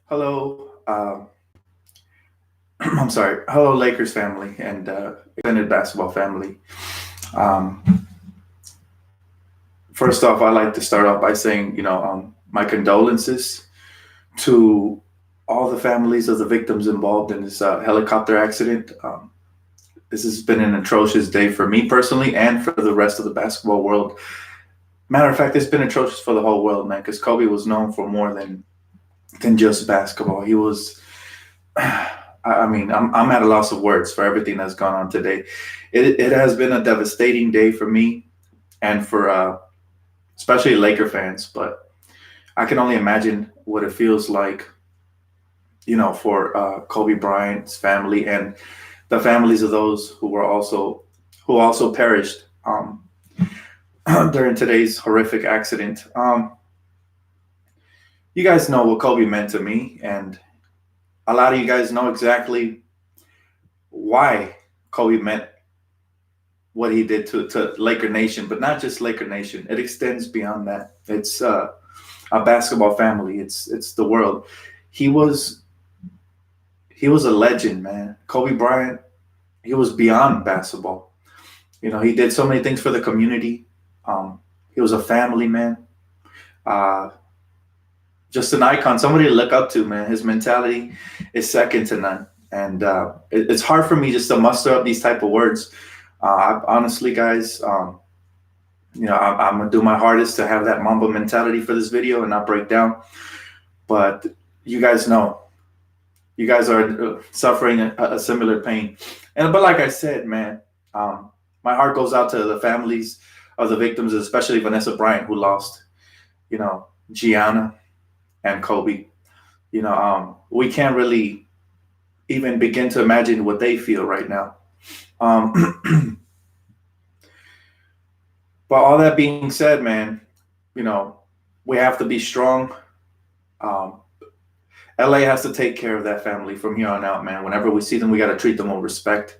Hello, I'm sorry. Hello, Lakers family and extended basketball family. Um, First off, I'd like to start off by saying, my condolences to all the families of the victims involved in this helicopter accident. This has been an atrocious day for me personally and for the rest of the basketball world. Matter of fact, it's been atrocious for the whole world, man, because Kobe was known for more than just basketball. He was I mean, I'm at a loss of words for everything that's gone on today. It has been a devastating day for me and for especially Laker fans. But I can only imagine what it feels like, for Kobe Bryant's family and the families of those who also perished during today's horrific accident. You guys know what Kobe meant to me, and a lot of you guys know exactly why Kobe meant what he did to Laker Nation, but not just Laker Nation. It extends beyond that. It's a basketball family. It's the world. He was he was a legend, man. Kobe Bryant. He was beyond basketball. He did so many things for the community. He was a family man. Uh, just an icon, somebody to look up to, man. His mentality is second to none, and it's hard for me just to muster up these type of words. Honestly, guys, I'm gonna do my hardest to have that Mamba mentality for this video and not break down. But you guys know, you guys are suffering a similar pain, but like I said, man, my heart goes out to the families of the victims, especially Vanessa Bryant, who lost, Gianna and Kobe. We can't really even begin to imagine what they feel right now. But all that being said, man, we have to be strong. Um, LA has to take care of that family from here on out, man. Whenever we see them, we got to treat them with respect.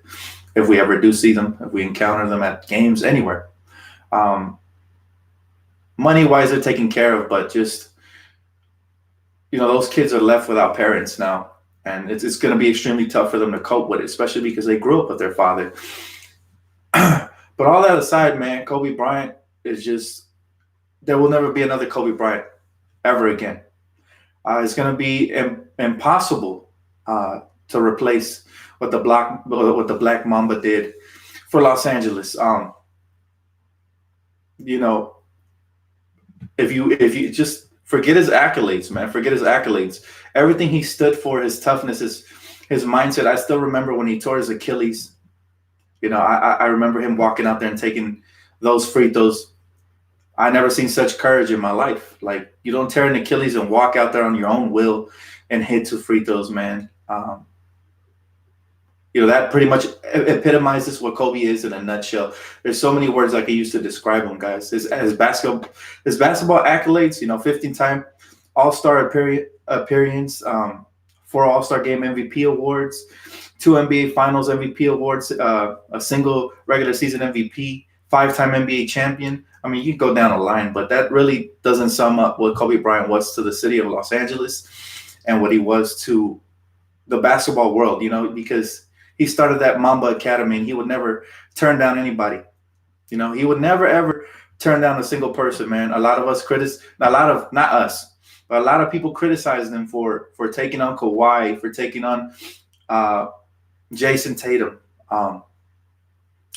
If we ever do see them, if we encounter them at games, anywhere. Um, Money wise, they're taken care of, but just, those kids are left without parents now. And it's going to be extremely tough for them to cope with it, especially because they grew up with their father. But all that aside, man, Kobe Bryant is just, there will never be another Kobe Bryant ever again. It's going to be impossible to replace what the Black Mamba did for Los Angeles. If you just forget his accolades, man, forget his accolades. Everything he stood for, his toughness, his mindset. I still remember when he tore his Achilles. I remember him walking out there and taking those free throws. I never seen such courage in my life. Like, you don't tear an Achilles and walk out there on your own will and hit 2 free throws, man. That pretty much epitomizes what Kobe is in a nutshell. There's so many words I could use to describe him, guys. His basketball accolades, 15-time All-Star appearance, 4 All-Star Game MVP awards, 2 NBA Finals MVP awards, a single regular season MVP, 5-time NBA champion. I mean, you can go down a line, but that really doesn't sum up what Kobe Bryant was to the city of Los Angeles and what he was to the basketball world, because he started that Mamba Academy and he would never turn down anybody. He would never, ever turn down a single person, man. A lot of us not us, but a lot of people criticized him for taking on Kawhi, for taking on Jason Tatum.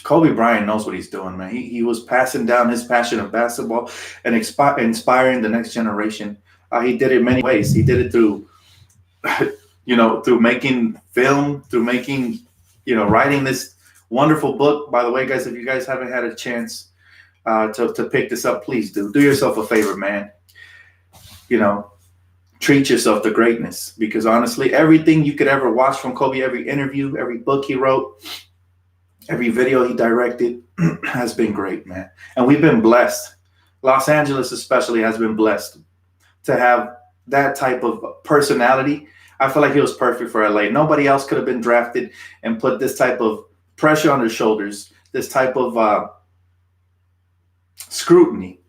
Kobe Bryant knows what he's doing, man. He was passing down his passion of basketball and inspiring the next generation. He did it many ways. He did it through, through making film, through making, writing this wonderful book. By the way, guys, if you guys haven't had a chance to pick this up, please do. Do yourself a favor, man. Treat yourself to greatness, because honestly, everything you could ever watch from Kobe, every interview, every book he wrote, every video he directed has been great, man. And we've been blessed. Los Angeles especially has been blessed to have that type of personality. I feel like he was perfect for LA. Nobody else could have been drafted and put this type of pressure on their shoulders, this type of scrutiny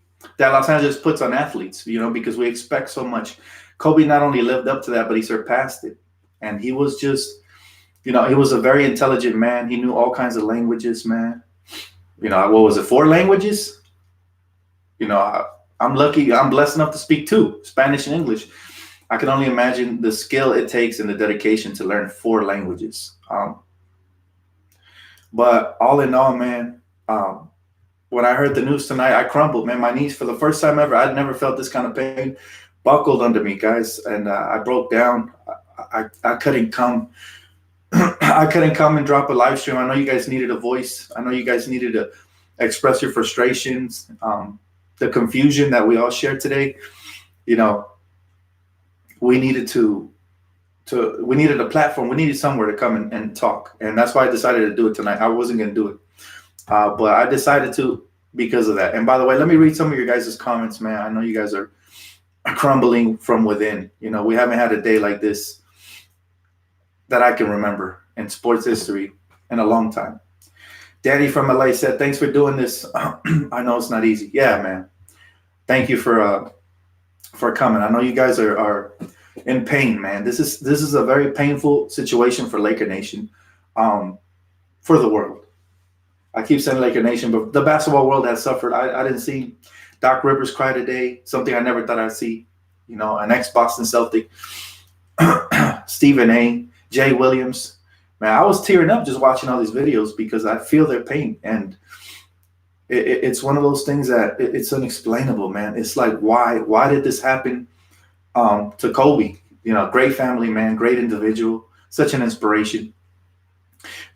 that Los Angeles puts on athletes, because we expect so much. Kobe not only lived up to that, but he surpassed it. And he was just, he was a very intelligent man. He knew all kinds of languages, man. What was it, 4 languages? I'm lucky, I'm blessed enough to speak 2, Spanish and English. I can only imagine the skill it takes and the dedication to learn 4 languages. But all in all, man, when I heard the news tonight, I crumbled, man. My knees, for the first time ever, I'd never felt this kind of pain, buckled under me, guys. And I broke down. I couldn't come. I couldn't come and drop a live stream. I know you guys needed a voice. I know you guys needed to express your frustrations, the confusion that we all shared today. We needed we needed a platform. We needed somewhere to come and talk. And that's why I decided to do it tonight. I wasn't going to do it. But I decided to because of that. And by the way, let me read some of your guys' comments, man. I know you guys are crumbling from within. We haven't had a day like this that I can remember in sports history in a long time. Danny from LA said, thanks for doing this. I know it's not easy. Yeah, man. Thank you for coming. I know you guys are in pain, man. This is a very painful situation for Laker Nation, for the world. I keep saying Laker Nation, but the basketball world has suffered. I didn't see Doc Rivers cry today, something I never thought I'd see. An ex-Boston Celtic, Stephen A., Jay Williams. Man, I was tearing up just watching all these videos because I feel their pain. And it's one of those things that it's unexplainable, man. It's like, why did this happen to Kobe? Great family man, great individual, such an inspiration.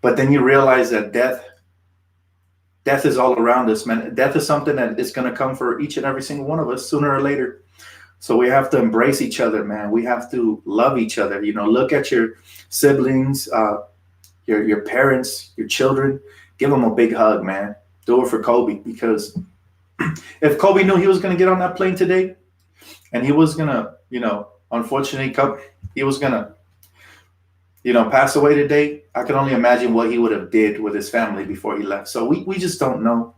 But then you realize that death is all around us, man. Death is something that is going to come for each and every single one of us sooner or later. So we have to embrace each other, man. We have to love each other. Look at your siblings, your parents, your children. Give them a big hug, man. Do it for Kobe, because if Kobe knew he was going to get on that plane today and he was going to, unfortunately, he was going to, pass away today, I can only imagine what he would have did with his family before he left. So we just don't know.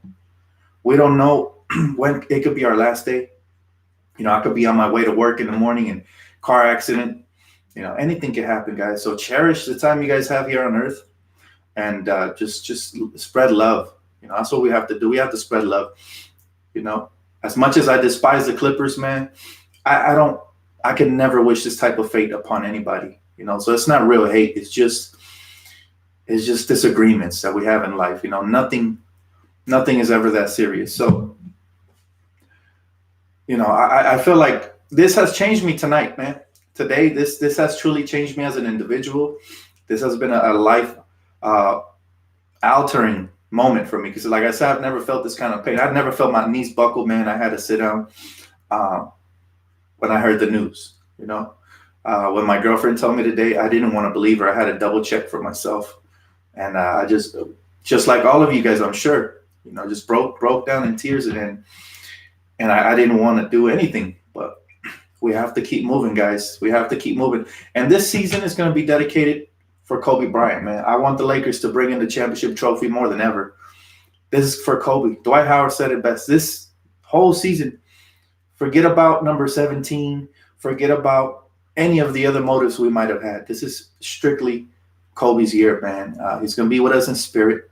We don't know when it could be our last day. I could be on my way to work in the morning and car accident. Anything can happen, guys. So cherish the time you guys have here on earth, and just spread love. That's what we have to do. We have to spread love. As much as I despise the Clippers, man, I can never wish this type of fate upon anybody. So it's not real hate. It's just disagreements that we have in life. Nothing is ever that serious. So, I feel like this has changed me tonight, man. Today, this has truly changed me as an individual. This has been a life altering moment for me, because like I said, I've never felt this kind of pain. I've never felt my knees buckle, man. I had to sit down when I heard the news. When my girlfriend told me today, I didn't want to believe her. I had to double check for myself. And I just like all of you guys, I'm sure, just broke down in tears. And I didn't want to do anything, but we have to keep moving, guys. We have to keep moving. And this season is going to be dedicated for Kobe Bryant, man. I want the Lakers to bring in the championship trophy more than ever. This is for Kobe. Dwight Howard said it best. This whole season, forget about number 17. Forget about any of the other motives we might have had. This is strictly Kobe's year, man. He's going to be with us in spirit.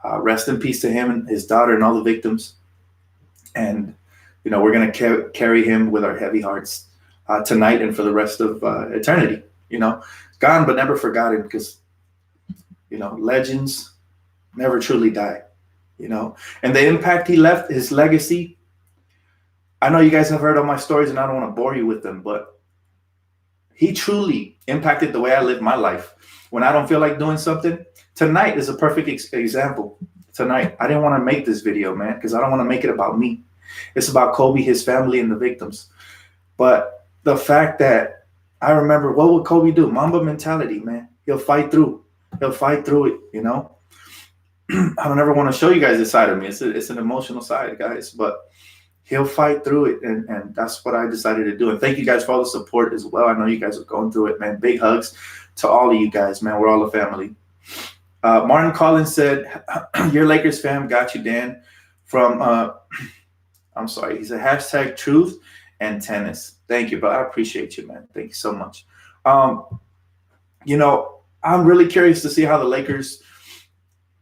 Rest in peace to him and his daughter and all the victims. And, we're going to carry him with our heavy hearts tonight and for the rest of eternity. Gone but never forgotten, because, legends never truly die, And the impact he left, his legacy, I know you guys have heard all my stories and I don't want to bore you with them, but he truly impacted the way I live my life. When I don't feel like doing something, tonight is a perfect example. Tonight, I didn't want to make this video, man, because I don't want to make it about me. It's about Kobe, his family, and the victims. But the fact that I remember, what would Kobe do? Mamba mentality, man. He'll fight through. He'll fight through it, I don't ever want to show you guys this side of me. It's an emotional side, guys. But he'll fight through it, and that's what I decided to do. And thank you guys for all the support as well. I know you guys are going through it, man. Big hugs to all of you guys, man. We're all a family. Martin Collins said, your Lakers fam, got you, Dan. From I'm sorry. He said hashtag truth and tennis. Thank you, but I appreciate you, man. Thank you so much. Um, I'm really curious to see how the Lakers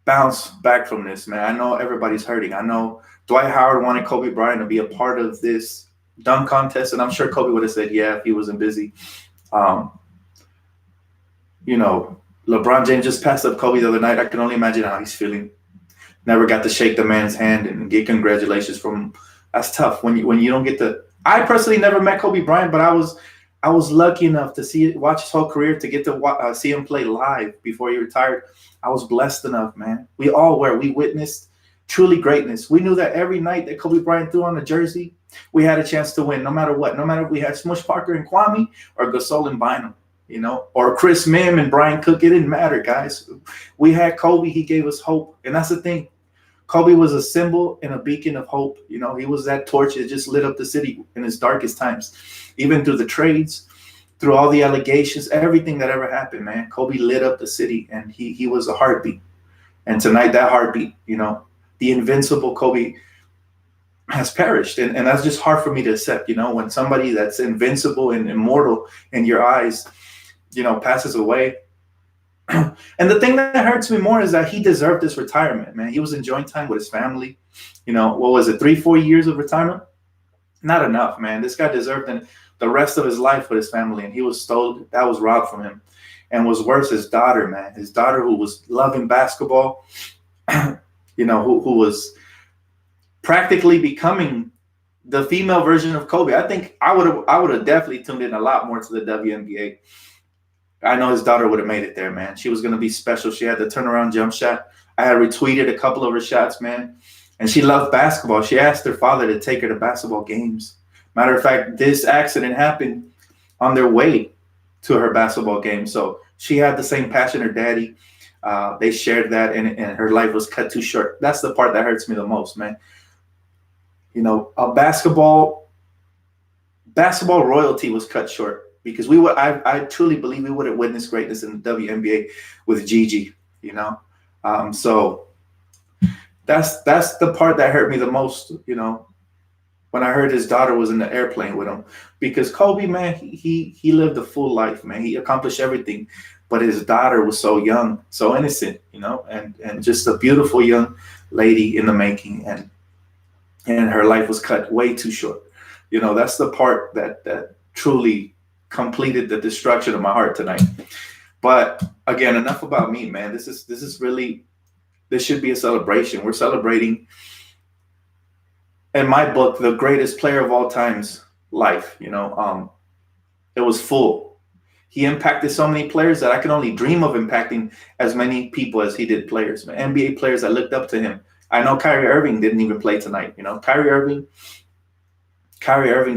bounce back from this, man. I know everybody's hurting. I know Dwight Howard wanted Kobe Bryant to be a part of this dunk contest, and I'm sure Kobe would have said yeah if he wasn't busy. Um, LeBron James just passed up Kobe the other night. I can only imagine how he's feeling. Never got to shake the man's hand and get congratulations from him. That's tough when you don't get to. I personally never met Kobe Bryant, but I was lucky enough to watch his whole career, to get to see him play live before he retired. I was blessed enough, man. We all were. We witnessed truly greatness. We knew that every night that Kobe Bryant threw on a jersey, we had a chance to win, no matter what. No matter if we had Smush Parker and Kwame or Gasol and Bynum, or Chris Mim and Brian Cook. It didn't matter, guys. We had Kobe. He gave us hope. And that's the thing. Kobe was a symbol and a beacon of hope. He was that torch that just lit up the city in its darkest times. Even through the trades, through all the allegations, everything that ever happened, man, Kobe lit up the city, and he was a heartbeat. And tonight, that heartbeat, the invincible Kobe has perished. And that's just hard for me to accept, when somebody that's invincible and immortal in your eyes, passes away. And the thing that hurts me more is that he deserved this retirement, man. He was enjoying time with his family. What was it, 3-4 years of retirement? Not enough, man. This guy deserved the rest of his life with his family, and he was stolen. That was robbed from him. And was worse, his daughter, man. His daughter, who was loving basketball, who was practically becoming the female version of Kobe. I think I would have definitely tuned in a lot more to the WNBA. I know his daughter would have made it there, man. She was going to be special. She had the turnaround jump shot. I had retweeted a couple of her shots, man. And she loved basketball. She asked her father to take her to basketball games. Matter of fact, this accident happened on their way to her basketball game. So she had the same passion her daddy. They shared that, and her life was cut too short. That's the part that hurts me the most, man. A basketball royalty was cut short. Because I truly believe we would have witnessed greatness in the WNBA with GiGi, So that's the part that hurt me the most, when I heard his daughter was in the airplane with him. Because Kobe, man, he lived a full life, man. He accomplished everything, but his daughter was so young, so innocent, and just a beautiful young lady in the making, and her life was cut way too short. That's the part that truly completed the destruction of my heart tonight. But again, enough about me, man. This should be a celebration. We're celebrating, in my book, the greatest player of all time's life. It was full. He impacted so many players that I can only dream of impacting as many people as he did players, man. NBA players that looked up to him. I know Kyrie Irving didn't even play tonight. Kyrie Irving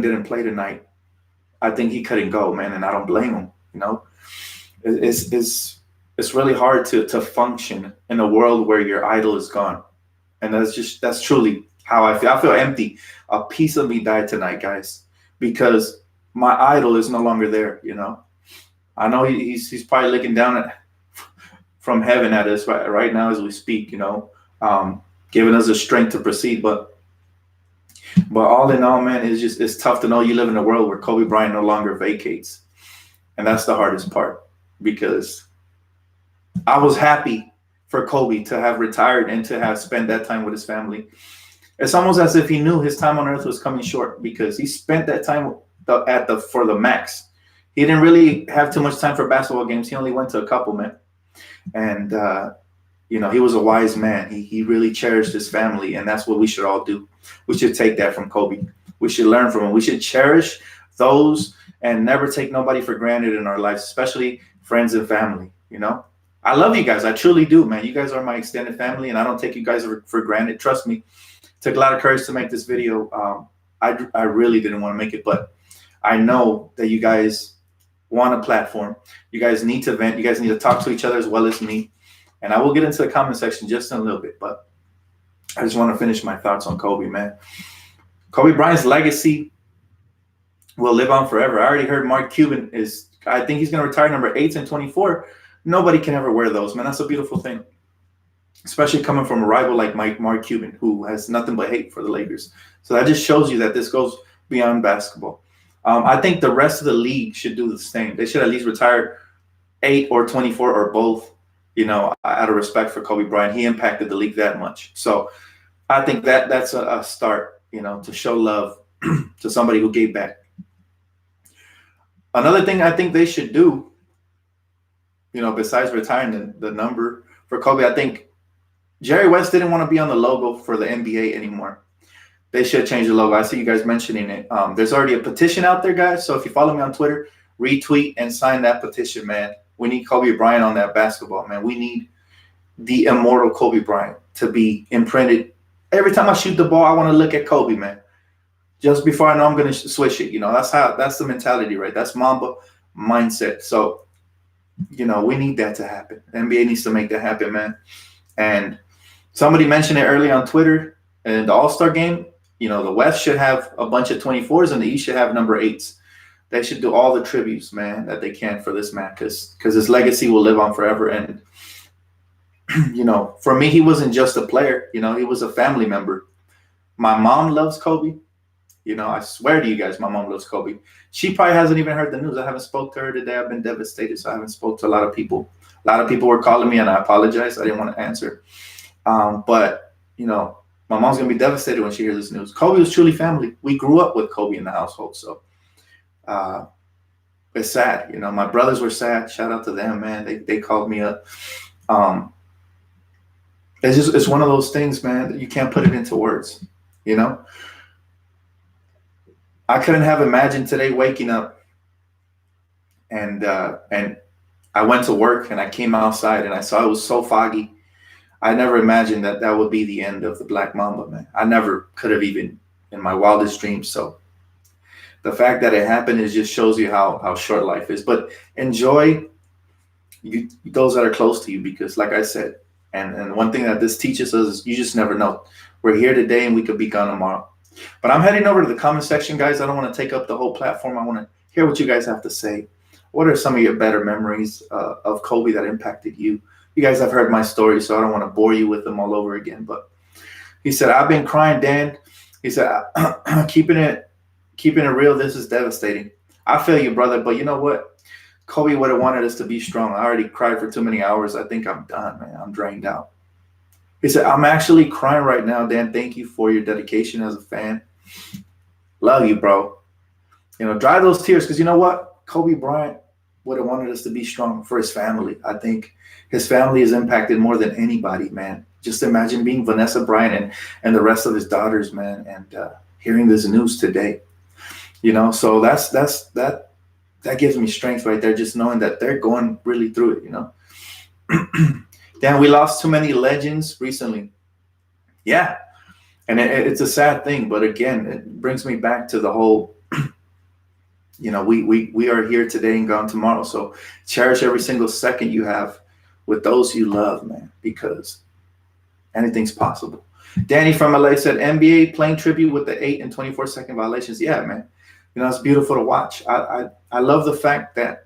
didn't play tonight. I think he couldn't go, man, and I don't blame him. It's really hard to function in a world where your idol is gone, and that's truly how I feel. I feel empty. A piece of me died tonight, guys, because my idol is no longer there. I know he's probably looking down from heaven at us right now as we speak. Giving us the strength to proceed, but all in all, man, it's tough to know you live in a world where Kobe Bryant no longer vacates. And that's the hardest part, because I was happy for Kobe to have retired and to have spent that time with his family. It's almost as if he knew his time on earth was coming short, because he spent that time for the max. He didn't really have too much time for basketball games. He only went to a couple, man. And, he was a wise man. He really cherished his family, and that's what we should all do. We should take that from Kobe. We should learn from him. We should cherish those and never take nobody for granted in our lives, especially friends and family. I love you guys. I truly do, man. You guys are my extended family, and I don't take you guys for granted. Trust me. It took a lot of courage to make this video. I really didn't want to make it, but I know that you guys want a platform. You guys need to vent. You guys need to talk to each other as well as me. And I will get into the comment section just in a little bit, but I just want to finish my thoughts on Kobe, man. Kobe Bryant's legacy will live on forever. I already heard Mark Cuban I think he's going to retire number 8 and 24. Nobody can ever wear those, man. That's a beautiful thing. especially coming from a rival like Mark Cuban, who has nothing but hate for the Lakers. So that just shows you that this goes beyond basketball. I think the rest of the league should do the same. They should at least retire 8 or 24 or both, out of respect for Kobe Bryant. He impacted the league that much. So I think that's a start, to show love to somebody who gave back. Another thing I think they should do, besides retiring the number for Kobe, I think Jerry West didn't want to be on the logo for the NBA anymore. They should change the logo. I see you guys mentioning it. There's already a petition out there, guys. So if you follow me on Twitter, retweet and sign that petition, man. We need Kobe Bryant on that basketball, man. We need the immortal Kobe Bryant to be imprinted. Every time I shoot the ball, I want to look at Kobe, man. Just before I know I'm going to swish it. That's the mentality, right? That's Mamba mindset. So, we need that to happen. The NBA needs to make that happen, man. And somebody mentioned it early on Twitter. In the All-Star game, the West should have a bunch of 24s and the East should have number 8s. They should do all the tributes, man, that they can for this man, because his legacy will live on forever. And, for me, he wasn't just a player. He was a family member. My mom loves Kobe. I swear to you guys, my mom loves Kobe. She probably hasn't even heard the news. I haven't spoke to her today. I've been devastated, so I haven't spoke to a lot of people. A lot of people were calling me, and I apologize. I didn't want to answer. But, my mom's going to be devastated when she hears this news. Kobe was truly family. We grew up with Kobe in the household, so it's sad. My brothers were sad. Shout out to them, man. They called me up. It's one of those things, man, that you can't put it into words, I couldn't have imagined today waking up and I went to work and I came outside and I saw it was so foggy. I never imagined that would be the end of the Black Mamba, man. I never could have even in my wildest dreams. So the fact that it happened just shows you how short life is. But enjoy those that are close to you, because like I said, and one thing that this teaches us is you just never know. We're here today and we could be gone tomorrow. But I'm heading over to the comment section, guys. I don't want to take up the whole platform. I want to hear what you guys have to say. What are some of your better memories of Kobe that impacted you? You guys have heard my story, so I don't want to bore you with them all over again. But he said, I've been crying, Dan. He said, keeping it real, this is devastating. I feel you, brother. But you know what? Kobe would have wanted us to be strong. I already cried for too many hours. I think I'm done, man. I'm drained out. He said, I'm actually crying right now, Dan. Thank you for your dedication as a fan. Love you, bro. Dry those tears, because you know what? Kobe Bryant would have wanted us to be strong for his family. I think his family is impacted more than anybody, man. Just imagine being Vanessa Bryant and the rest of his daughters, man, and hearing this news today. So that gives me strength right there, just knowing that they're going really through it, Dan, we lost too many legends recently. Yeah. And it's a sad thing. But again, it brings me back to the whole, we are here today and gone tomorrow. So cherish every single second you have with those you love, man, because anything's possible. Danny from LA said, NBA playing tribute with the 8 and 24-second violations. Yeah, man. It's beautiful to watch. I love the fact that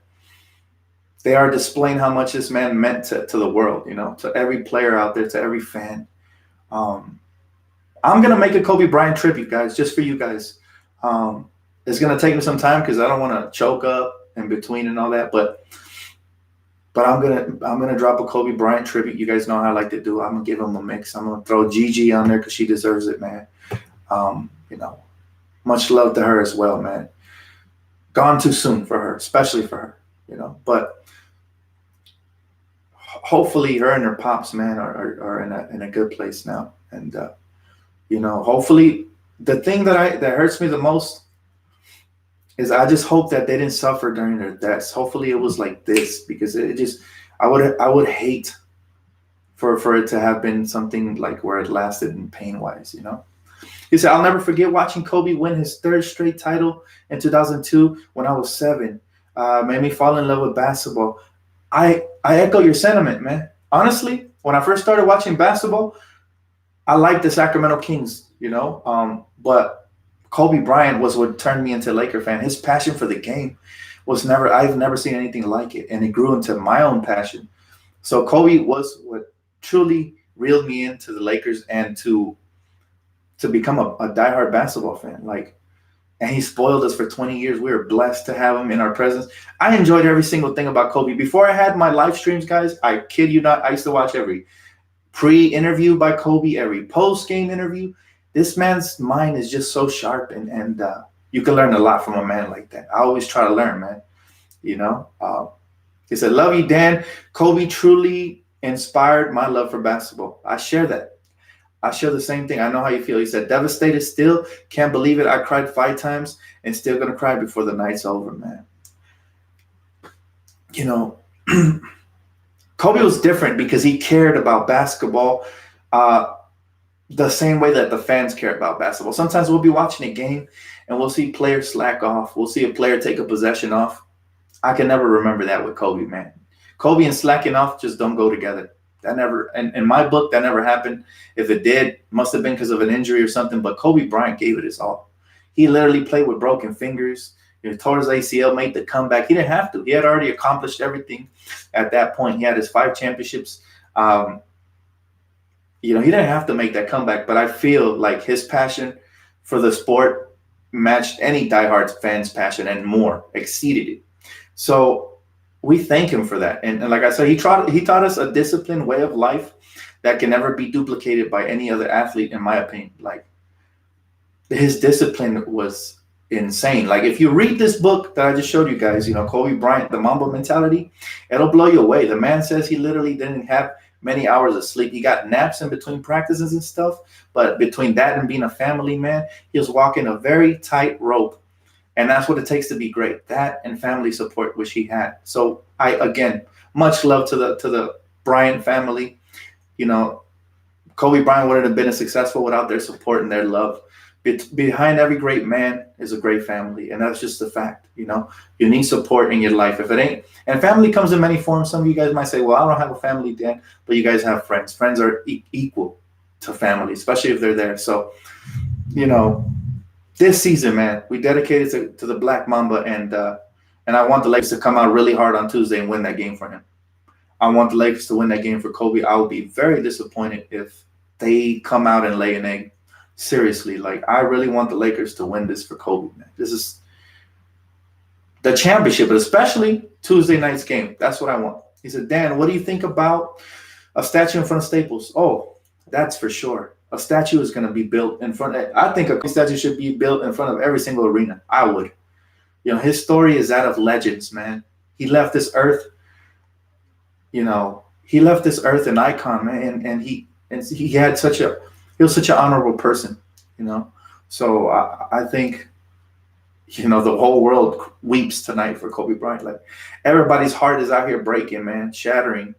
they are displaying how much this man meant to the world, to every player out there, to every fan. I'm going to make a Kobe Bryant tribute, guys, just for you guys. It's going to take me some time because I don't want to choke up in between and all that. But I'm gonna drop a Kobe Bryant tribute. You guys know how I like to do. I'm going to give him a mix. I'm going to throw GiGi on there because she deserves it, man. Much love to her as well, man. Gone too soon for her, especially for her, But hopefully her and her pops, man, are in a good place now. And hopefully the thing that hurts me the most is I just hope that they didn't suffer during their deaths. Hopefully it was like this, because I would hate for it to have been something like where it lasted in pain wise, He said, I'll never forget watching Kobe win his 3rd straight title in 2002 when I was 7. Made me fall in love with basketball. I echo your sentiment, man. Honestly, when I first started watching basketball, I liked the Sacramento Kings, but Kobe Bryant was what turned me into a Laker fan. His passion for the game I've never seen anything like it. And it grew into my own passion. So Kobe was what truly reeled me into the Lakers and to become a diehard basketball fan. Like, and he spoiled us for 20 years. We were blessed to have him in our presence. I enjoyed every single thing about Kobe. Before I had my live streams, guys, I kid you not, I used to watch every pre-interview by Kobe, every post-game interview. This man's mind is just so sharp, and you can learn a lot from a man like that. I always try to learn, man. You know, he said, "Love you, Dan. Kobe truly inspired my love for basketball." I share that. I share the same thing. I know how you feel. He said, "Devastated still. Can't believe it. I cried 5 times and still going to cry before the night's over, man." You know, Kobe was different because he cared about basketball the same way that the fans care about basketball. Sometimes we'll be watching a game and we'll see players slack off. We'll see a player take a possession off. I can never remember that with Kobe, man. Kobe and slacking off just don't go together. That never, in my book, that never happened. If it did, must have been because of an injury or something. But Kobe Bryant gave it his all. He literally played with broken fingers. You know, tore his ACL, made the comeback. He didn't have to. He had already accomplished everything at that point. He had his 5 championships. You know, he didn't have to make that comeback. But I feel like his passion for the sport matched any diehard fan's passion and more, exceeded it. So we thank him for that. And like I said, he taught us a disciplined way of life that can never be duplicated by any other athlete, in my opinion. Like, his discipline was insane. Like, if you read this book that I just showed you guys, you know, Kobe Bryant, The Mamba Mentality, it'll blow you away. The man says he literally didn't have many hours of sleep. He got naps in between practices and stuff. But between that and being a family man, he was walking a very tight rope. And that's what it takes to be great. That and family support, which he had. So again, much love to the Bryant family. You know, Kobe Bryant wouldn't have been as successful without their support and their love. Behind every great man is a great family, and that's just the fact. You know, you need support in your life. If it ain't, and family comes in many forms. Some of you guys might say, "Well, I don't have a family, Dan," but you guys have friends. Friends are equal to family, especially if they're there. So, you know, this season, man, we dedicated to the Black Mamba, and I want the Lakers to come out really hard on Tuesday and win that game for him. I want the Lakers to win that game for Kobe. I will be very disappointed if they come out and lay an egg. Seriously, like, I really want the Lakers to win this for Kobe, man. This is the championship, but especially Tuesday night's game. That's what I want. He said, "Dan, what do you think about a statue in front of Staples?" Oh, that's for sure. A statue is going to be built in front of, I think a statue should be built in front of every single arena. I would. You know, his story is that of legends, man. He left this earth, you know, he left this earth an icon, man, and he had he was such an honorable person, you know. So I think, you know, the whole world weeps tonight for Kobe Bryant. Like, everybody's heart is out here breaking, man, shattering.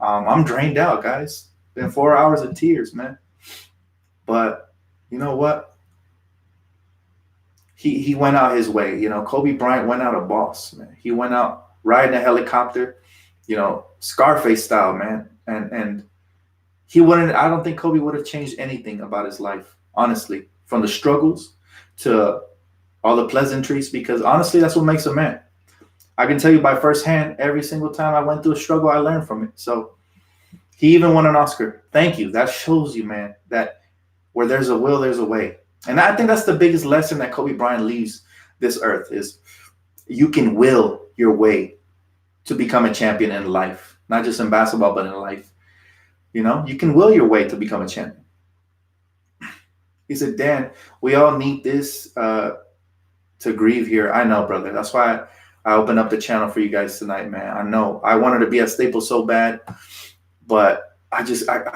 I'm drained out, guys. Been 4 hours of tears, man. But you know what? He went out his way. You know, Kobe Bryant went out a boss, man. He went out riding a helicopter, you know, Scarface style, man. And he wouldn't, I don't think Kobe would have changed anything about his life, honestly, from the struggles to all the pleasantries, because honestly, that's what makes a man. I can tell you by firsthand, every single time I went through a struggle, I learned from it. So he even won an Oscar. Thank you. That shows you, man, that where there's a will, there's a way. And I think that's the biggest lesson that Kobe Bryant leaves this earth is you can will your way to become a champion in life, not just in basketball, but in life. You know, you can will your way to become a champion. He said, "Dan, we all need this to grieve here." I know, brother. That's why I opened up the channel for you guys tonight, man. I know I wanted to be at Staples so bad, but I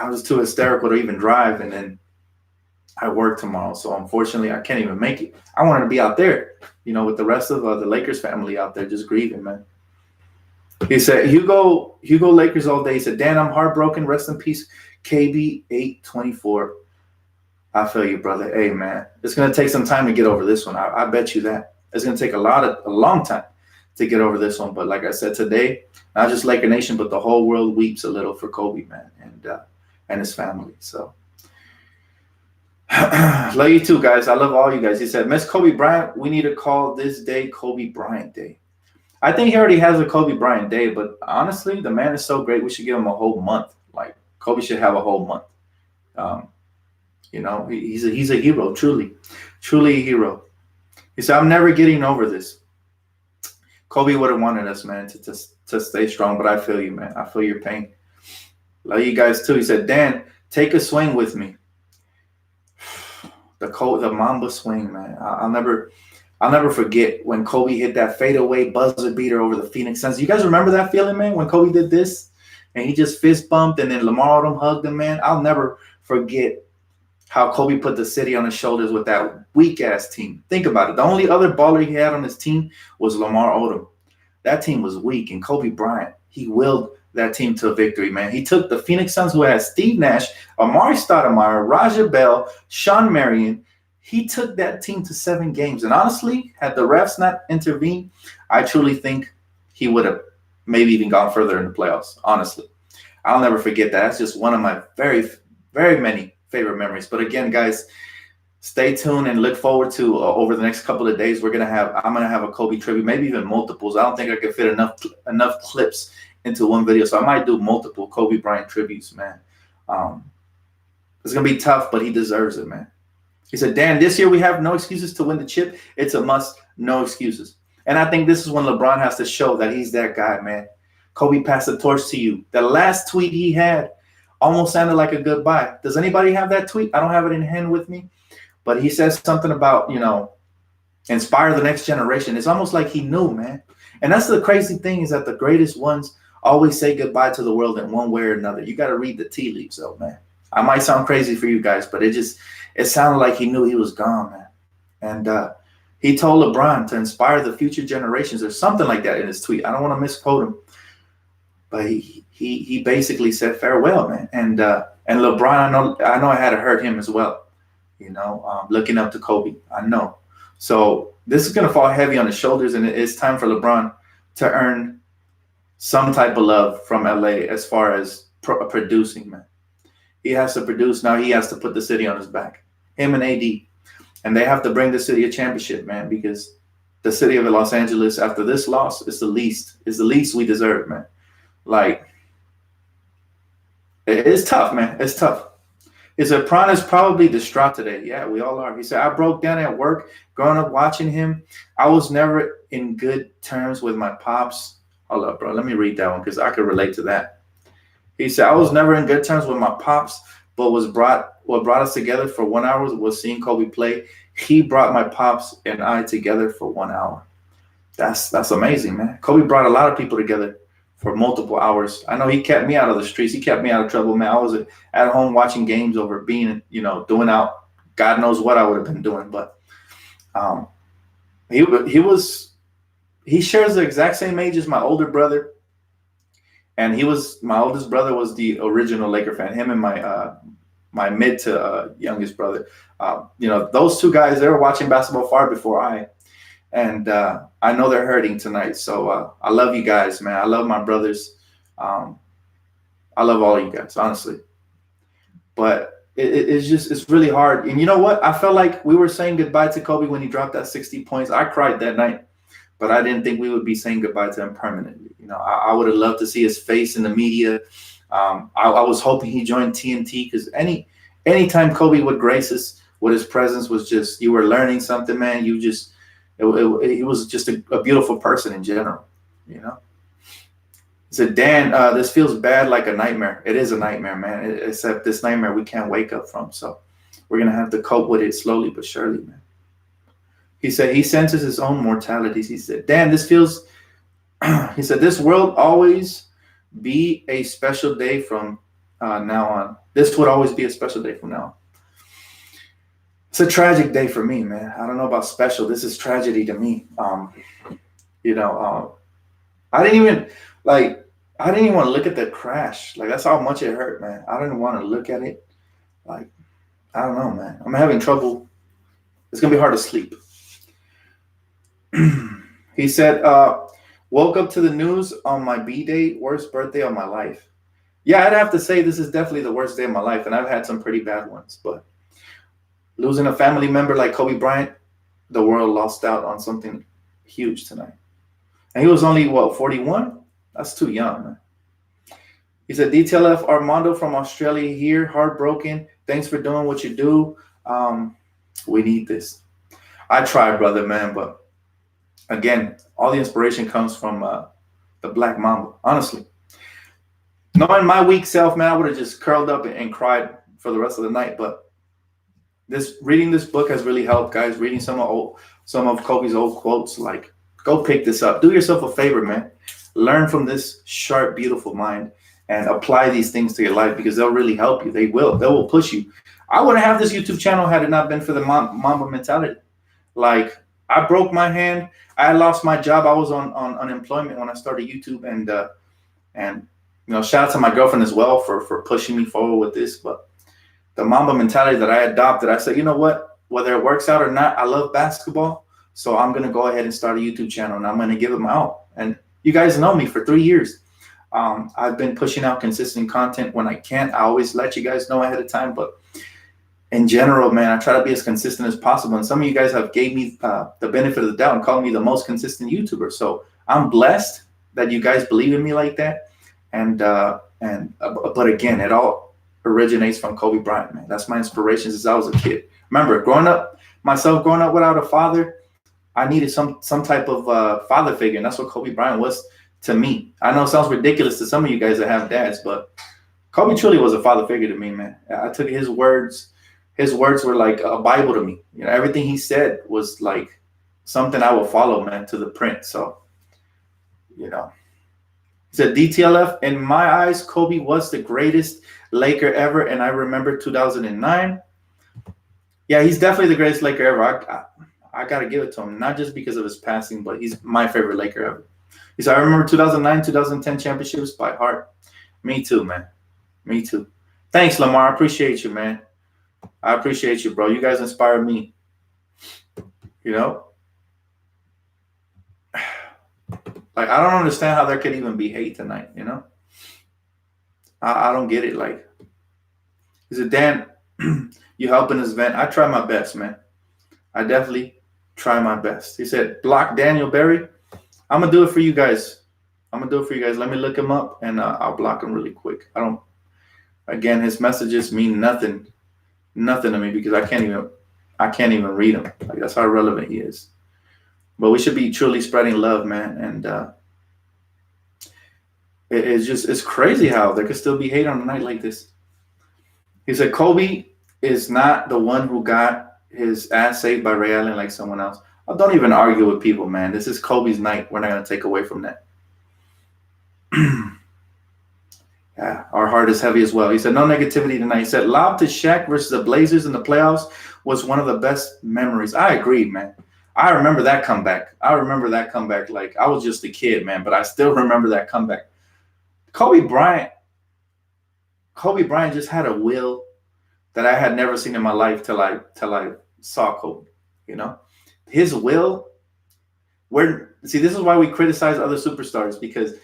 was too hysterical to even drive, and then I work tomorrow. So unfortunately, I can't even make it. I wanted to be out there, you know, with the rest of the Lakers family out there just grieving, man. He said, Hugo Lakers all day. He said, "Dan, I'm heartbroken. Rest in peace, KB824. I feel you, brother. Hey, man, it's going to take some time to get over this one. I bet you that. It's going to take a long time to get over this one. But like I said, today, not just Laker Nation, but the whole world weeps a little for Kobe, man, and his family. So love you too, guys. I love all you guys. He said, "Miss Kobe Bryant, we need to call this day Kobe Bryant Day." I think he already has a Kobe Bryant Day, but honestly, the man is so great. We should give him a whole month. Like, Kobe should have a whole month. You know, he's a hero, truly a hero. He said, I'm never getting over this. Kobe would have wanted us, man, to stay strong, but I feel you, man. I feel your pain. Love you guys too. He said, Dan, take a swing with me. The Mamba swing, man. I'll never forget when Kobe hit that fadeaway buzzer beater over the Phoenix Suns. You guys remember that feeling, man, when Kobe did this and he just fist bumped and then Lamar Odom hugged him, man? I'll never forget how Kobe put the city on his shoulders with that weak-ass team. Think about it. The only other baller he had on his team was Lamar Odom. That team was weak, and Kobe Bryant, he willed that team to a victory, man. He took the Phoenix Suns, who had Steve Nash, Amari Stoudemire, Raja Bell, Sean Marion. He took that team to 7 games. And honestly, had the refs not intervened, I truly think he would have maybe even gone further in the playoffs, honestly. I'll never forget that. That's just one of my very, very many favorite memories. But again, guys, stay tuned and look forward to over the next couple of days. I'm gonna have a Kobe tribute, maybe even multiples. I don't think I could fit enough clips into one video, so I might do multiple Kobe Bryant tributes, man. It's gonna be tough, but he deserves it, man. He said, Dan, this year we have no excuses to win the chip. It's a must, no excuses. And I think this is when LeBron has to show that he's that guy, man. Kobe passed the torch to you. The last tweet he had almost sounded like a goodbye. Does anybody have that tweet? I don't have it in hand with me, but he says something about, you know, inspire the next generation. It's almost like he knew, man. And that's the crazy thing, is that the greatest ones always say goodbye to the world in one way or another. You got to read the tea leaves, though, man. I might sound crazy for you guys, but it sounded like he knew he was gone, man. And he told LeBron to inspire the future generations or something like that in his tweet. I don't want to misquote him, but he basically said farewell, man. And LeBron, I know I had to hurt him as well, you know, looking up to Kobe. I know. So this is going to fall heavy on his shoulders, and it's time for LeBron to earn some type of love from LA as far as producing, man. He has to produce. Now he has to put the city on his back, him and AD. And they have to bring the city a championship, man, because the city of Los Angeles, after this loss, is the least we deserve, man. Like, it's tough, man. It's tough. He said, Pran is probably distraught today. Yeah, we all are. He said, I broke down at work growing up watching him. I was never in good terms with my pops. Hold up, bro. Let me read that one because I could relate to that. He said, I was never in good terms with my pops, but what brought us together for 1 hour was seeing Kobe play. He brought my pops and I together for 1 hour. That's amazing, man. Kobe brought a lot of people together for multiple hours. I know he kept me out of the streets. He kept me out of trouble, man. I was at home watching games over being, you know, doing out God knows what I would have been doing. But he shares the exact same age as my older brother. And my oldest brother was the original Laker fan. Him and my mid to youngest brother. You know, those two guys, they were watching basketball far before I. And I know they're hurting tonight. So I love you guys, man. I love my brothers. I love all of you guys, honestly. But it's really hard. And you know what? I felt like we were saying goodbye to Kobe when he dropped that 60 points. I cried that night. But I didn't think we would be saying goodbye to him permanently. You know, I would have loved to see his face in the media. I was hoping he joined TNT because anytime Kobe would grace us with his presence was just, you were learning something, man. He was just a beautiful person in general, you know. He said, Dan, this feels bad, like a nightmare. It is a nightmare, man, except this nightmare we can't wake up from. So we're going to have to cope with it slowly but surely, man. He said he senses his own mortality. He said, Dan, this feels, he said, this will always be a special day from now on. This would always be a special day from now on. It's a tragic day for me, man. I don't know about special. This is tragedy to me. You know, I didn't even want to look at the crash. Like, that's how much it hurt, man. I didn't want to look at it. Like, I don't know, man. I'm having trouble. It's going to be hard to sleep. He said, woke up to the news on my B-day, worst birthday of my life. Yeah, I'd have to say this is definitely the worst day of my life, and I've had some pretty bad ones. But losing a family member like Kobe Bryant, the world lost out on something huge tonight. And he was only, 41? That's too young, man. He said, DTLF Armando from Australia here, heartbroken. Thanks for doing what you do. We need this. I try, brother, man, but again, all the inspiration comes from the Black Mamba. Honestly, knowing my weak self, man, I would have just curled up and cried for the rest of the night. But reading this book has really helped, guys. Reading some of Kobe's old quotes, like, go pick this up. Do yourself a favor, man. Learn from this sharp, beautiful mind and apply these things to your life, because they'll really help you. They will push you. I wouldn't have this YouTube channel had it not been for the Mamba mentality. Like, I broke my hand. I lost my job. I was on unemployment when I started YouTube, and you know, shout out to my girlfriend as well for pushing me forward with this. But the Mamba mentality that I adopted, I said, you know what? Whether it works out or not, I love basketball, so I'm gonna go ahead and start a YouTube channel, and I'm gonna give it my all. And you guys know me for 3 years. I've been pushing out consistent content when I can. I always let you guys know ahead of time, but in general, man, I try to be as consistent as possible. And some of you guys have gave me the benefit of the doubt and called me the most consistent YouTuber. So I'm blessed that you guys believe in me like that. But again, it all originates from Kobe Bryant, man. That's my inspiration since I was a kid. Remember, growing up without a father, I needed some type of father figure, and that's what Kobe Bryant was to me. I know it sounds ridiculous to some of you guys that have dads, but Kobe truly was a father figure to me, man. I took his words. His words were like a Bible to me. You know, everything he said was like something I would follow, man, to the print. So, you know, he said, DTLF, in my eyes, Kobe was the greatest Laker ever, and I remember 2009. Yeah, he's definitely the greatest Laker ever. I got to give it to him, not just because of his passing, but he's my favorite Laker ever. He said, I remember 2009, 2010 championships by heart. Me too, man. Me too. Thanks, Lamar. I appreciate you, man. I appreciate you, bro. You guys inspire me. You know? Like, I don't understand how there could even be hate tonight, you know? I don't get it. Like, he said, Dan, you helping us vent. I try my best, man. I definitely try my best. He said, block Daniel Berry. I'm going to do it for you guys. I'm going to do it for you guys. Let me look him up, and I'll block him really quick. Again, his messages mean nothing to me, because I can't even read them. Like, that's how relevant he is. But we should be truly spreading love, man. And it's crazy how there could still be hate on a night like this. He said, Kobe is not the one who got his ass saved by Ray Allen like someone else. Oh, don't even argue with people, man. This is Kobe's night. We're not going to take away from that. Yeah, our heart is heavy as well. He said, no negativity tonight. He said, lob to Shaq versus the Blazers in the playoffs was one of the best memories. I agree, man. I remember that comeback. Like, I was just a kid, man, but I still remember that comeback. Kobe Bryant just had a will that I had never seen in my life till I saw Kobe, you know? His will, this is why we criticize other superstars, because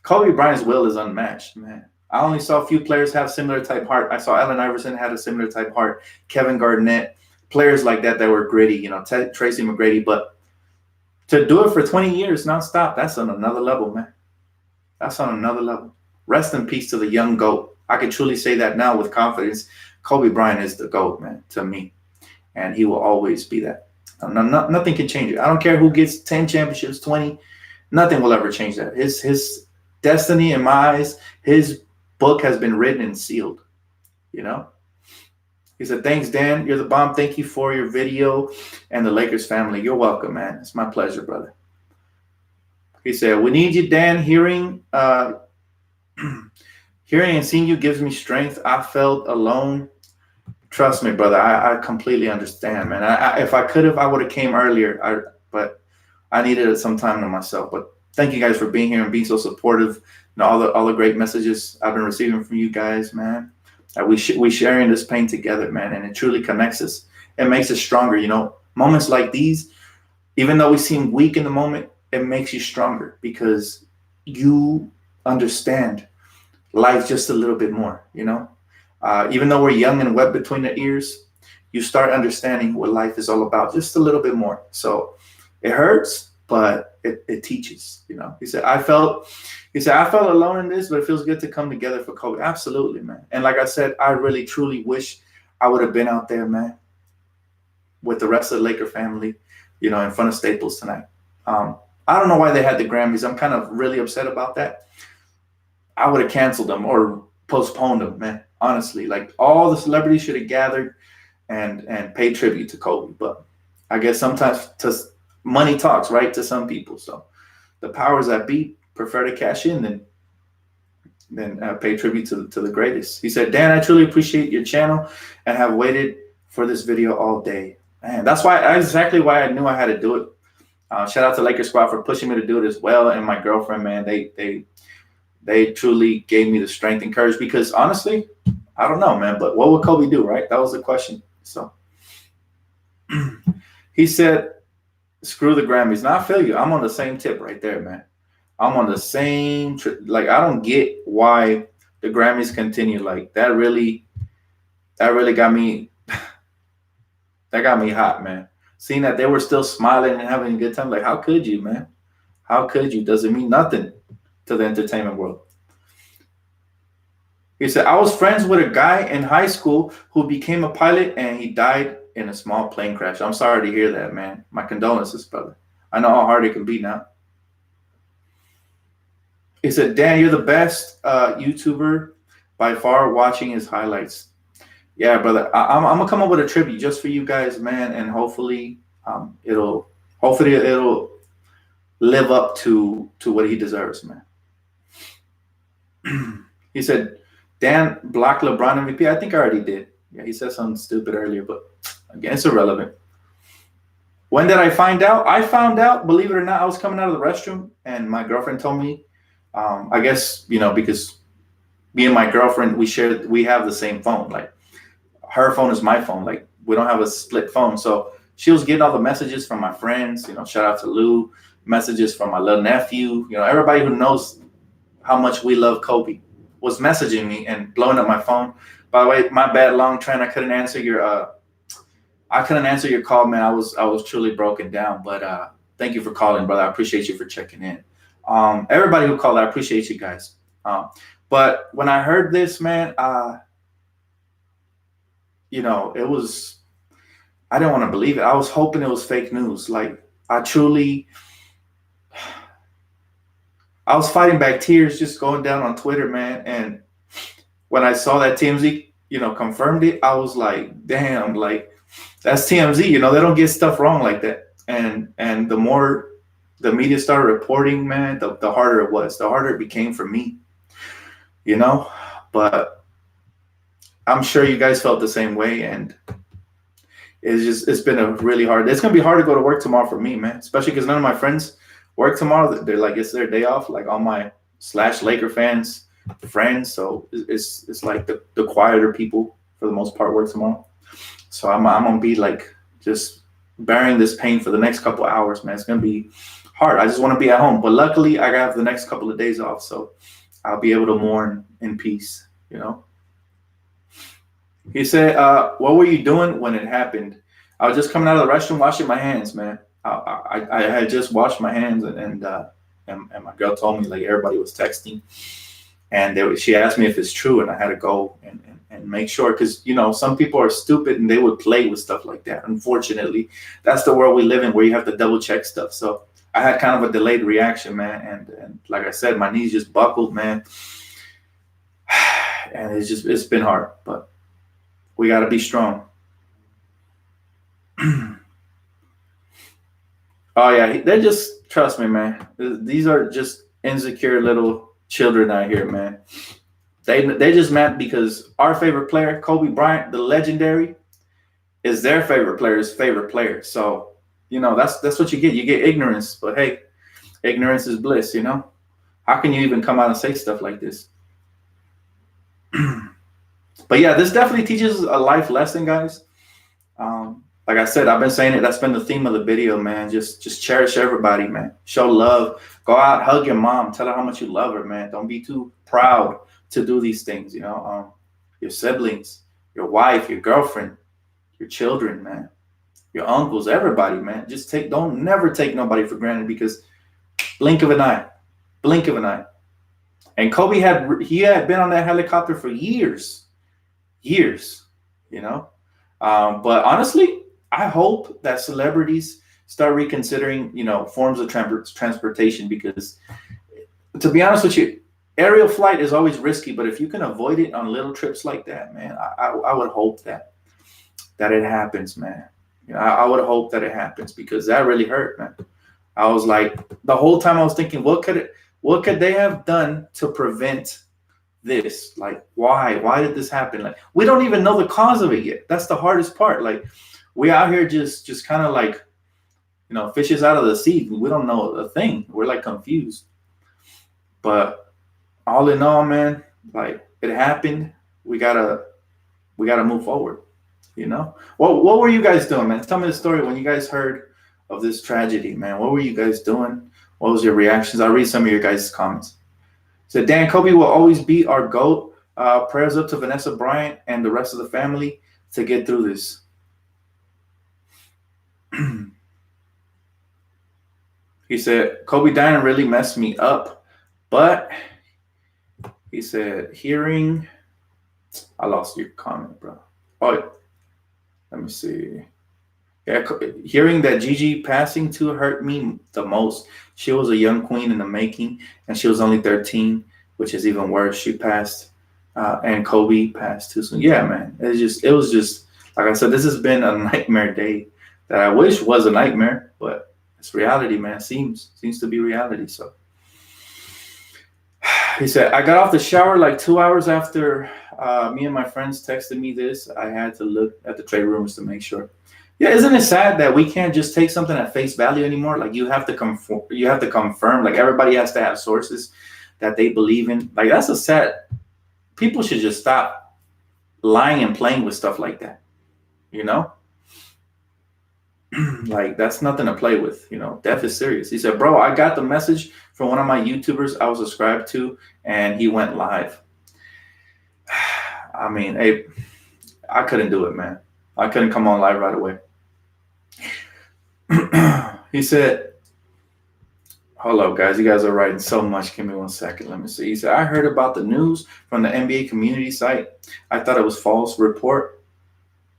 Kobe Bryant's will is unmatched, man. I only saw a few players have similar type heart. I saw Allen Iverson had a similar type heart, Kevin Garnett, players like that were gritty, you know, Tracy McGrady. But to do it for 20 years nonstop, that's on another level, man. That's on another level. Rest in peace to the young GOAT. I can truly say that now with confidence. Kobe Bryant is the GOAT, man, to me. And he will always be that. Nothing can change it. I don't care who gets 10 championships, 20. Nothing will ever change that. His destiny, in my eyes, his book has been written and sealed, you know? He said, thanks, Dan. You're the bomb. Thank you for your video and the Lakers family. You're welcome, man. It's my pleasure, brother. He said, we need you, Dan. Hearing and seeing you gives me strength. I felt alone. Trust me, brother. I completely understand, man. If I could have, I would have came earlier. But I needed some time to myself. But thank you guys for being here and being so supportive, and all the great messages I've been receiving from you guys, man. We sharing this pain together, man, and it truly connects us. It makes us stronger, you know. Moments like these, even though we seem weak in the moment, it makes you stronger because you understand life just a little bit more, you know. Even though we're young and wet between the ears, you start understanding what life is all about just a little bit more. So it hurts, but it teaches. You know, he said I felt alone in this, but it feels good to come together for Kobe. Absolutely, man. And like I said, I really truly wish I would have been out there, man, with the rest of the Laker family, you know, in front of Staples tonight. I don't know why they had the Grammys. I'm kind of really upset about that. I would have canceled them or postponed them, man. Honestly, like all the celebrities should have gathered and paid tribute to Kobe. But I guess sometimes money talks, right, to some people. So the powers that be prefer to cash in than pay tribute to the greatest. He said, Dan, I truly appreciate your channel and have waited for this video all day. Man, that's exactly why I knew I had to do it. Shout out to Lakers Squad for pushing me to do it as well. And my girlfriend, man, they truly gave me the strength and courage because honestly, I don't know, man, but what would Kobe do, right? That was the question. So he said, screw the Grammys. Now I feel you. I'm on the same tip right there, man. I'm on the same trip. Like, I don't get why the Grammys continue. Like, that really got me, that got me hot, man. Seeing that they were still smiling and having a good time. Like, how could you, man? How could you? Doesn't mean nothing to the entertainment world. He said, I was friends with a guy in high school who became a pilot and he died in a small plane crash. I'm sorry to hear that, man. My condolences, brother. I know how hard it can be now. He said, Dan, you're the best YouTuber by far, watching his highlights. Yeah, brother. I'm going to come up with a tribute just for you guys, man. And hopefully it'll live up to what he deserves, man. He said, Dan, block LeBron MVP. I think I already did. Yeah, he said something stupid earlier, but again, it's irrelevant. When did I find out? I found out, believe it or not, I was coming out of the restroom and my girlfriend told me, I guess, you know, because me and my girlfriend, we have the same phone. Like, her phone is my phone. Like, we don't have a split phone. So she was getting all the messages from my friends, you know, shout out to Lou, messages from my little nephew, you know, everybody who knows how much we love Kobe was messaging me and blowing up my phone. By the way, my bad, Long Trend. I couldn't answer your call, man. I was truly broken down. But thank you for calling, brother. I appreciate you for checking in. Everybody who called, I appreciate you guys. But when I heard this, man, you know, I didn't want to believe it. I was hoping it was fake news. Like, I was fighting back tears just going down on Twitter, man. And when I saw that TMZ, you know, confirmed it, I was like, damn, like, that's TMZ. You know, they don't get stuff wrong like that. And the more the media started reporting, man, the harder it was. The harder it became for me, you know. But I'm sure you guys felt the same way. And it's been a really hard. It's going to be hard to go to work tomorrow for me, man, especially because none of my friends work tomorrow. They're like, it's their day off, like all my /Laker fans friends. So it's like the quieter people for the most part work tomorrow. So I'm gonna be like just bearing this pain for the next couple of hours, man. It's gonna be hard. I just want to be at home, but luckily I have the next couple of days off, so I'll be able to mourn in peace, you know. He said, what were you doing when it happened? I was just coming out of the restroom washing my hands, man. I had just washed my hands, and my girl told me, like, everybody was texting, and she asked me if it's true, and I had to go and make sure, because, you know, some people are stupid and they would play with stuff like that. Unfortunately, that's the world we live in, where you have to double check stuff. So I had kind of a delayed reaction, man, and like I said, my knees just buckled, man, and it's been hard, but we got to be strong. Oh yeah, they just, trust me, man. These are just insecure little children out here, man. They just mad because our favorite player, Kobe Bryant, the legendary, is their favorite player's favorite player. So, you know, that's what you get. You get ignorance, but hey, ignorance is bliss, you know? How can you even come out and say stuff like this? But yeah, this definitely teaches a life lesson, guys. Like I said, I've been saying it. That's been the theme of the video, man. Just cherish everybody, man. Show love. Go out, hug your mom. Tell her how much you love her, man. Don't be too proud to do these things, you know. Your siblings, your wife, your girlfriend, your children, man. Your uncles, everybody, man. Just never take nobody for granted, because Blink of an eye. Blink of an eye. And Kobe had been on that helicopter for years, you know. But honestly, I hope that celebrities start reconsidering, forms of transportation, because, to be honest with you, aerial flight is always risky. But if you can avoid it on little trips like that, man, I would hope that it happens, man. I would hope that it happens, because that really hurt, man. I was like, the whole time I was thinking, what could they have done to prevent this? Like, why did this happen? Like, we don't even know the cause of it yet. That's the hardest part. Like, we out here just kind of like, fishes out of the sea. We don't know a thing. We're like confused. But all in all, man, like, it happened. We gotta move forward. What were you guys doing, man? Tell me the story when you guys heard of this tragedy, man. What were you guys doing? What was your reactions? I'll read some of your guys' comments. So Dan, Kobe will always be our GOAT. Prayers up to Vanessa Bryant and the rest of the family to get through this. He said, Kobe dying really messed me up. But he said, I lost your comment, bro. Oh, let me see. Yeah, hearing that GiGi passing too hurt me the most. She was a young queen in the making, and she was only 13, which is even worse. She passed, and Kobe passed too soon. Yeah, man. It was just like I said. This has been a nightmare day that I wish was a nightmare, but it's reality, man. Seems to be reality. So he said, I got off the shower like 2 hours after me and my friends texted me this. I had to look at the trade rumors to make sure. Yeah, isn't it sad that we can't just take something at face value anymore? Like, you have to confirm. Like, everybody has to have sources that they believe in. Like, that's a sad. People should just stop lying and playing with stuff like that. Like, that's nothing to play with. Death is serious. He said, bro, I got the message from one of my YouTubers I was subscribed to, and he went live. I mean, hey, I couldn't do it, man. I couldn't come on live right away. He said, hold up, guys. You guys are writing so much. Give me 1 second. Let me see. He said, I heard about the news from the NBA community site. I thought it was false report.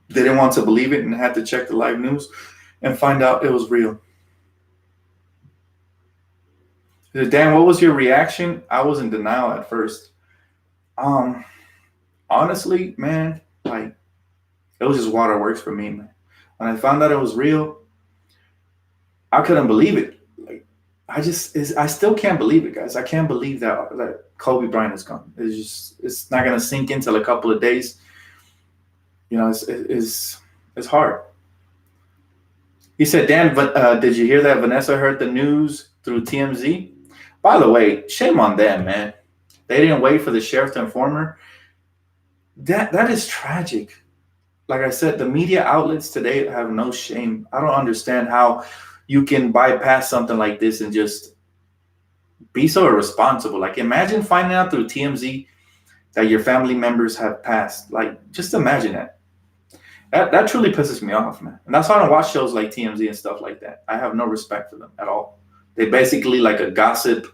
Didn't want to believe it and had to check the live news and find out it was real. He said, Dan, what was your reaction? I was in denial at first. Honestly, man, like, it was just waterworks for me, man. When I found out it was real, I couldn't believe it. Like, I still can't believe it, guys. I can't believe that Kobe Bryant is gone. It's not gonna sink in till a couple of days. It's hard. He said, Dan, but did you hear that Vanessa heard the news through TMZ? By the way, shame on them, man. They didn't wait for the sheriff to inform her. That is tragic. Like I said, the media outlets today have no shame. I don't understand how you can bypass something like this and just be so irresponsible. Like, imagine finding out through TMZ that your family members have passed. Like, just imagine that. That truly pisses me off, man. And that's why I don't watch shows like TMZ and stuff like that. I have no respect for them at all. They basically like a gossip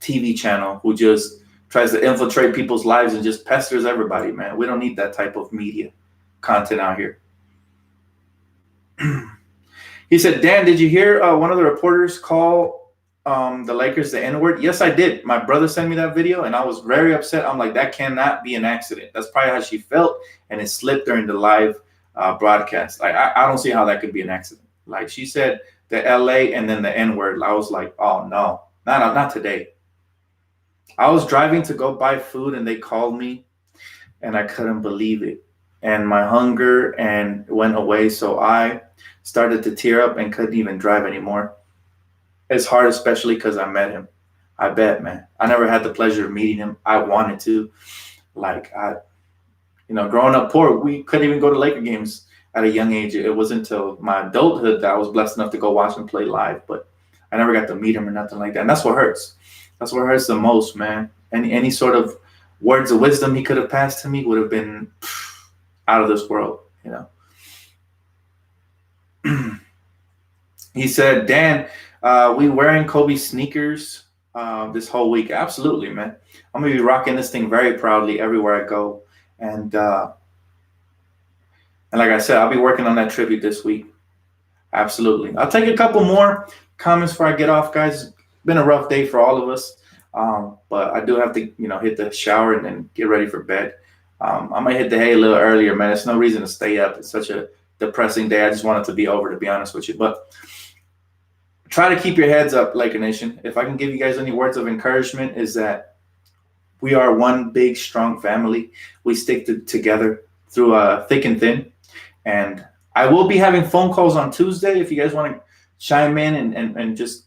TV channel who just tries to infiltrate people's lives and just pesters everybody, man. We don't need that type of media content out here. He said, Dan, did you hear one of the reporters call the Lakers the N-word? Yes, I did. My brother sent me that video, and I was very upset. I'm like, that cannot be an accident. That's probably how she felt, and it slipped during the live broadcast. Like, I don't see how that could be an accident. Like, she said the LA and then the N-word. I was like, oh, no, not today. I was driving to go buy food, and they called me, and I couldn't believe it. And my hunger and went away, so I started to tear up and couldn't even drive anymore. It's hard, especially because I met him. I bet, man. I never had the pleasure of meeting him. I wanted to. Like, growing up poor, we couldn't even go to Laker games at a young age. It wasn't until my adulthood that I was blessed enough to go watch him play live. But I never got to meet him or nothing like that. And that's what hurts. That's what hurts the most, man. Any sort of words of wisdom he could have passed to me would have been out of this world, He said, Dan, We wearing Kobe sneakers this whole week. Absolutely, man. I'm gonna be rocking this thing very proudly everywhere I go. And like I said, I'll be working on that tribute this week. Absolutely. I'll take a couple more comments before I get off, guys. It's been a rough day for all of us. But I do have to, hit the shower and then get ready for bed. I might hit the hay a little earlier, man. There's no reason to stay up. It's such a depressing day. I just want it to be over, to be honest with you. But try to keep your heads up, Laker Nation. If I can give you guys any words of encouragement, is that we are one big, strong family. We stick together through thick and thin. And I will be having phone calls on Tuesday. If you guys want to chime in and just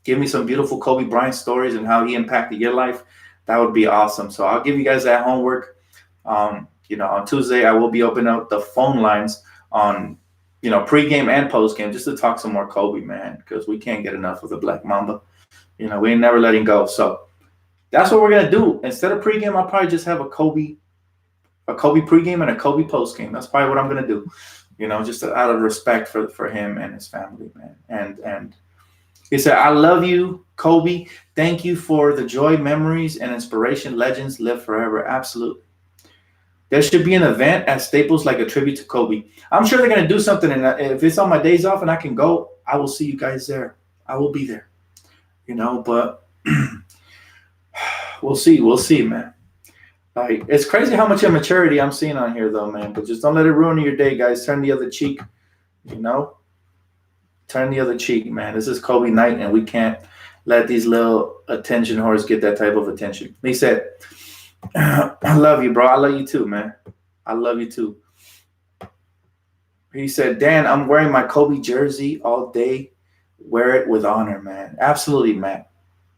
give me some beautiful Kobe Bryant stories and how he impacted your life, that would be awesome. So I'll give you guys that homework. On Tuesday, I will be opening up the phone lines on, pregame and postgame, just to talk some more Kobe, man, because we can't get enough of the Black Mamba. We ain't never letting go. So that's what we're going to do. Instead of pregame, I'll probably just have a Kobe pregame and a Kobe postgame. That's probably what I'm going to do, just out of respect for him and his family, man. And he said, I love you, Kobe. Thank you for the joy, memories, and inspiration. Legends live forever. Absolutely. There should be an event at Staples, like a tribute to Kobe. I'm sure they're going to do something. And if it's on my days off and I can go, I will see you guys there. I will be there, but we'll see. We'll see, man. Like, it's crazy how much immaturity I'm seeing on here, though, man. But just don't let it ruin your day, guys. Turn the other cheek, Turn the other cheek, man. This is Kobe night, and we can't let these little attention whores get that type of attention. He said, I love you, bro. I love you too, man. I love you too. He said, Dan, I'm wearing my Kobe jersey all day. Wear it with honor, man. Absolutely, man.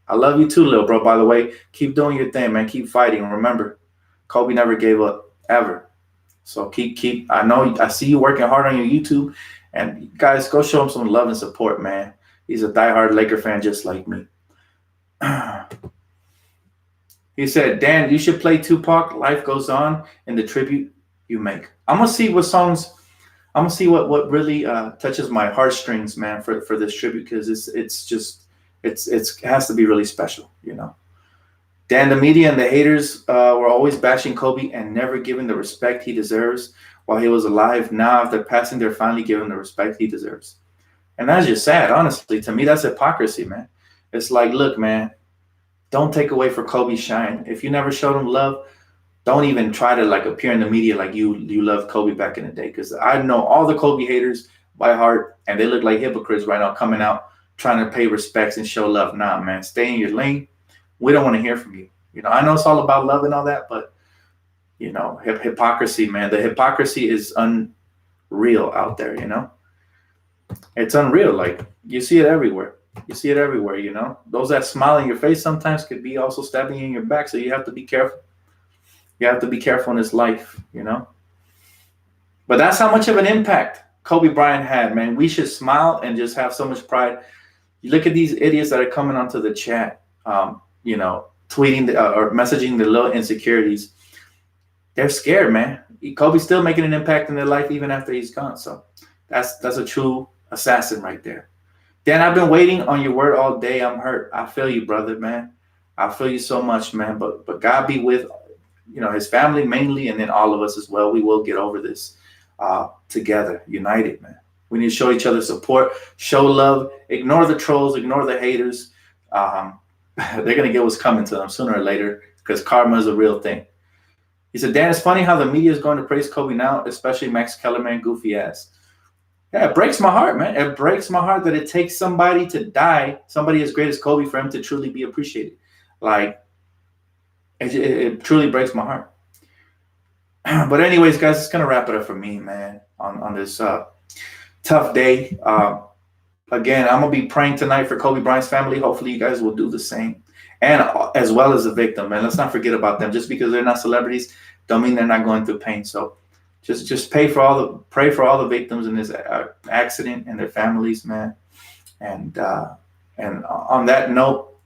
I love you too, little bro. By the way, keep doing your thing, man. Keep fighting. Remember, Kobe never gave up, ever. So keep. I see you working hard on your YouTube. And guys, go show him some love and support, man. He's a diehard Laker fan just like me. He said, Dan, you should play Tupac, Life Goes On, in the tribute you make. I'm going to see what songs, I'm going to see what really touches my heartstrings, man, for this tribute, because it has to be really special, Dan, the media and the haters were always bashing Kobe and never giving the respect he deserves while he was alive. Now, after passing, they're finally giving the respect he deserves. And that's just sad, honestly. To me, that's hypocrisy, man. It's like, look, man, don't take away for Kobe's shine. If you never showed him love, don't even try to appear in the media like you loved Kobe back in the day. Because I know all the Kobe haters by heart, and they look like hypocrites right now, coming out trying to pay respects and show love. Nah, man, stay in your lane. We don't want to hear from you. I know it's all about love and all that, but hypocrisy, man. The hypocrisy is unreal out there. It's unreal. Like, you see it everywhere. Those that smile in your face sometimes could be also stabbing you in your back. So you have to be careful. You have to be careful in this life, But that's how much of an impact Kobe Bryant had, man. We should smile and just have so much pride. You look at these idiots that are coming onto the chat, tweeting or messaging the little insecurities. They're scared, man. Kobe's still making an impact in their life even after he's gone. So that's a true assassin right there. Dan, I've been waiting on your word all day. I'm hurt. I feel you, brother, man. I feel you so much, man. But God be with, his family mainly, and then all of us as well. We will get over this together, united, man. We need to show each other support, show love, ignore the trolls, ignore the haters. They're going to get what's coming to them sooner or later, because karma is a real thing. He said, Dan, it's funny how the media is going to praise Kobe now, especially Max Kellerman, goofy ass. Yeah, it breaks my heart, man. It breaks my heart that it takes somebody to die, somebody as great as Kobe, for him to truly be appreciated. Like, it truly breaks my heart. But anyways, guys, it's going to wrap it up for me, man, on this tough day. Again, I'm going to be praying tonight for Kobe Bryant's family. Hopefully you guys will do the same. And as well as the victim, man. Let's not forget about them. Just because they're not celebrities don't mean they're not going through pain. So just pray for all the victims in this accident and their families, man. And on that note,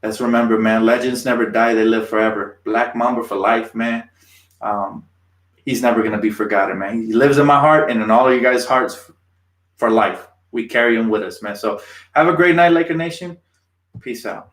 let's remember, man, legends never die, they live forever. Black Mamba for life, man. He's never gonna be forgotten, man. He lives in my heart and in all of you guys' hearts for life. we carry them with us, man. So have a great night, Laker Nation. Peace out.